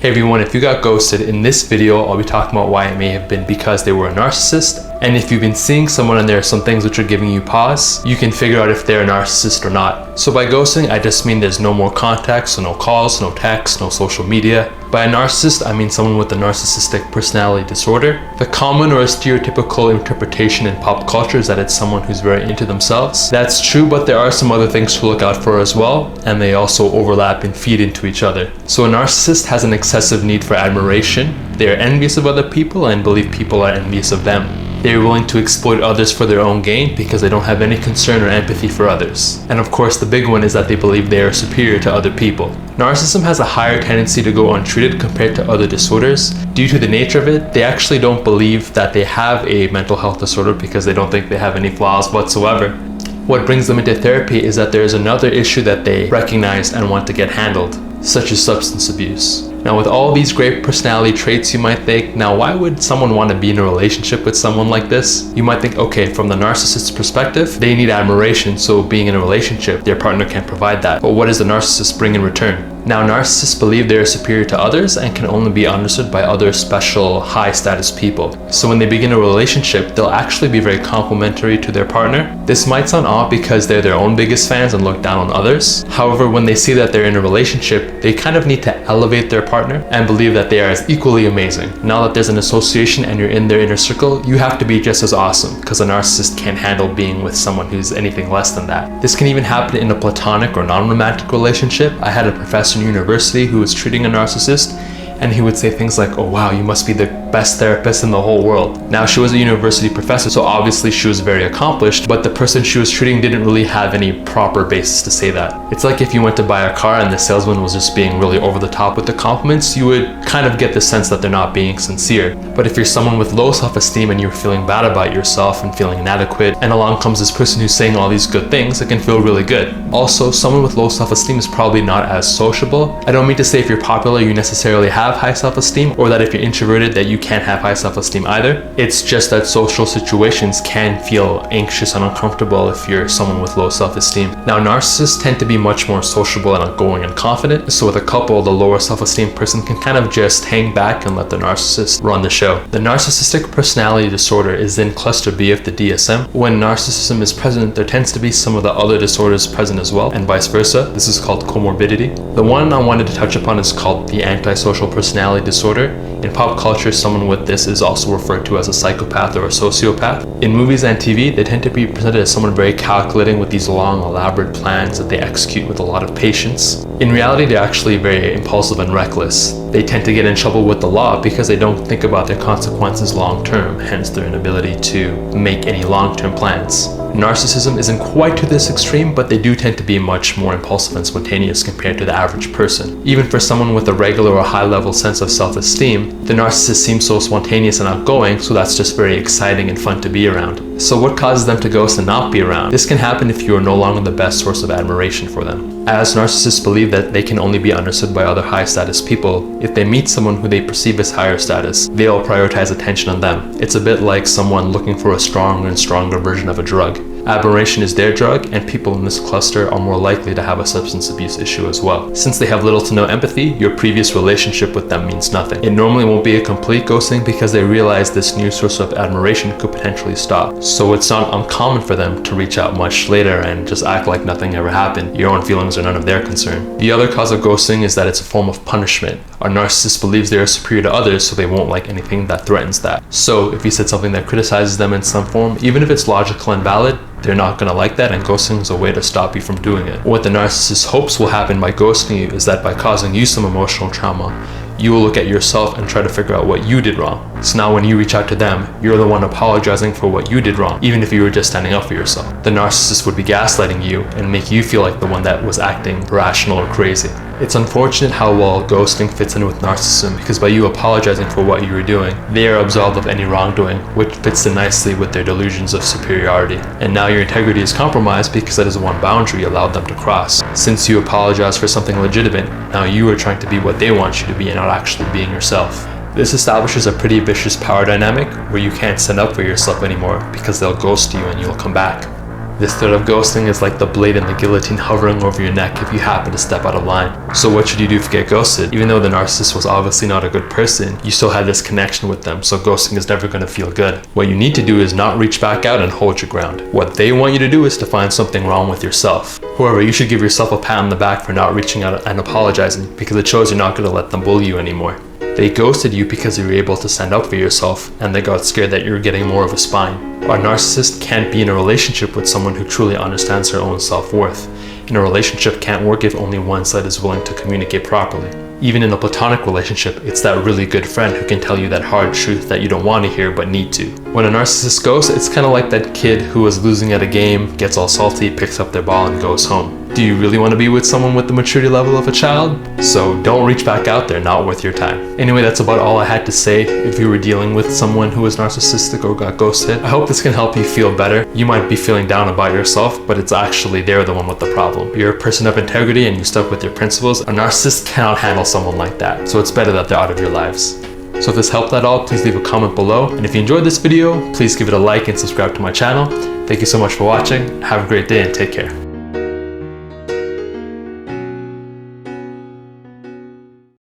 Hey everyone, if you got ghosted, in this video I'll be talking about why it may have been because they were a narcissist, and if you've been seeing someone and there are some things which are giving you pause, you can figure out if they're a narcissist or not. So by ghosting, I just mean there's no more contact, so no calls, no texts, no social media. By a narcissist, I mean someone with a narcissistic personality disorder. The common or stereotypical interpretation in pop culture is that it's someone who's very into themselves. That's true, but there are some other things to look out for as well, and they also overlap and feed into each other. So a narcissist has an excessive need for admiration. They are envious of other people and believe people are envious of them. They are willing to exploit others for their own gain because they don't have any concern or empathy for others. And of course, the big one is that they believe they are superior to other people. Narcissism has a higher tendency to go untreated compared to other disorders. Due to the nature of it, they actually don't believe that they have a mental health disorder because they don't think they have any flaws whatsoever. What brings them into therapy is that there is another issue that they recognize and want to get handled, such as substance abuse. Now, with all these great personality traits, you might think, now why would someone want to be in a relationship with someone like this? You might think, okay, from the narcissist's perspective, they need admiration, so being in a relationship, their partner can provide that. But what does the narcissist bring in return? Now, narcissists believe they are superior to others and can only be understood by other special, high-status people. So when they begin a relationship, they'll actually be very complimentary to their partner. This might sound odd because they're their own biggest fans and look down on others. However, when they see that they're in a relationship, they kind of need to elevate their partner and believe that they are as equally amazing. Now that there's an association and you're in their inner circle, you have to be just as awesome because a narcissist can't handle being with someone who's anything less than that. This can even happen in a platonic or non-romantic relationship. I had a professor in university who was treating a narcissist, and he would say things like, oh wow, you must be the best therapist in the whole world. Now, she was a university professor, so obviously she was very accomplished, but the person she was treating didn't really have any proper basis to say that. It's like if you went to buy a car and the salesman was just being really over the top with the compliments, you would kind of get the sense that they're not being sincere. But if you're someone with low self-esteem and you're feeling bad about yourself and feeling inadequate, and along comes this person who's saying all these good things, it can feel really good. Also, someone with low self-esteem is probably not as sociable. I don't mean to say if you're popular, you necessarily have high self-esteem, or that if you're introverted that you can't have high self-esteem either. It's just that social situations can feel anxious and uncomfortable if you're someone with low self-esteem. Now, narcissists tend to be much more sociable and outgoing and confident, so with a couple, the lower self-esteem person can kind of just hang back and let the narcissist run the show. The narcissistic personality disorder is in cluster B of the DSM. When narcissism is present, there tends to be some of the other disorders present as well, and vice versa. This is called comorbidity. The one I wanted to touch upon is called the antisocial personality disorder. In pop culture, someone with this is also referred to as a psychopath or a sociopath. In movies and TV, they tend to be presented as someone very calculating with these long, elaborate plans that they execute with a lot of patience. In reality, they're actually very impulsive and reckless. They tend to get in trouble with the law because they don't think about their consequences long term, hence their inability to make any long-term plans. Narcissism isn't quite to this extreme, but they do tend to be much more impulsive and spontaneous compared to the average person. Even for someone with a regular or high-level sense of self-esteem, the narcissist seems so spontaneous and outgoing, so that's just very exciting and fun to be around. So what causes them to ghost and not be around? This can happen if you are no longer the best source of admiration for them. As narcissists believe that they can only be understood by other high-status people, if they meet someone who they perceive as higher status, they'll prioritize attention on them. It's a bit like someone looking for a stronger and stronger version of a drug. Admiration is their drug, and people in this cluster are more likely to have a substance abuse issue as well. Since they have little to no empathy, your previous relationship with them means nothing. It normally won't be a complete ghosting because they realize this new source of admiration could potentially stop. So it's not uncommon for them to reach out much later and just act like nothing ever happened. Your own feelings are none of their concern. The other cause of ghosting is that it's a form of punishment. Our narcissist believes they are superior to others, so they won't like anything that threatens that. So if you said something that criticizes them in some form, even if it's logical and valid, they're not going to like that, and ghosting is a way to stop you from doing it. What the narcissist hopes will happen by ghosting you is that by causing you some emotional trauma, you will look at yourself and try to figure out what you did wrong. So now when you reach out to them, you're the one apologizing for what you did wrong, even if you were just standing up for yourself. The narcissist would be gaslighting you and make you feel like the one that was acting irrational or crazy. It's unfortunate how well ghosting fits in with narcissism, because by you apologizing for what you were doing, they are absolved of any wrongdoing, which fits in nicely with their delusions of superiority. And now your integrity is compromised because that is one boundary you allowed them to cross. Since you apologize for something legitimate, now you are trying to be what they want you to be and not actually being yourself. This establishes a pretty vicious power dynamic where you can't stand up for yourself anymore because they'll ghost you and you'll come back. This threat of ghosting is like the blade in the guillotine hovering over your neck if you happen to step out of line. So what should you do if you get ghosted? Even though the narcissist was obviously not a good person, you still had this connection with them, so ghosting is never going to feel good. What you need to do is not reach back out and hold your ground. What they want you to do is to find something wrong with yourself. However, you should give yourself a pat on the back for not reaching out and apologizing, because it shows you're not going to let them bully you anymore. They ghosted you because you were able to stand up for yourself, and they got scared that you were getting more of a spine. A narcissist can't be in a relationship with someone who truly understands their own self-worth. And a relationship can't work if only one side is willing to communicate properly. Even in a platonic relationship, it's that really good friend who can tell you that hard truth that you don't want to hear but need to. When a narcissist ghosts, it's kind of like that kid who was losing at a game, gets all salty, picks up their ball and goes home. Do you really want to be with someone with the maturity level of a child? So don't reach back out there, not worth your time. Anyway, that's about all I had to say. If you were dealing with someone who was narcissistic or got ghosted, I hope this can help you feel better. You might be feeling down about yourself, but it's actually they're the one with the problem. You're a person of integrity and you stuck with your principles. A narcissist cannot handle someone like that, so it's better that they're out of your lives. So if this helped at all, please leave a comment below. And if you enjoyed this video, please give it a like and subscribe to my channel. Thank you so much for watching. Have a great day and take care.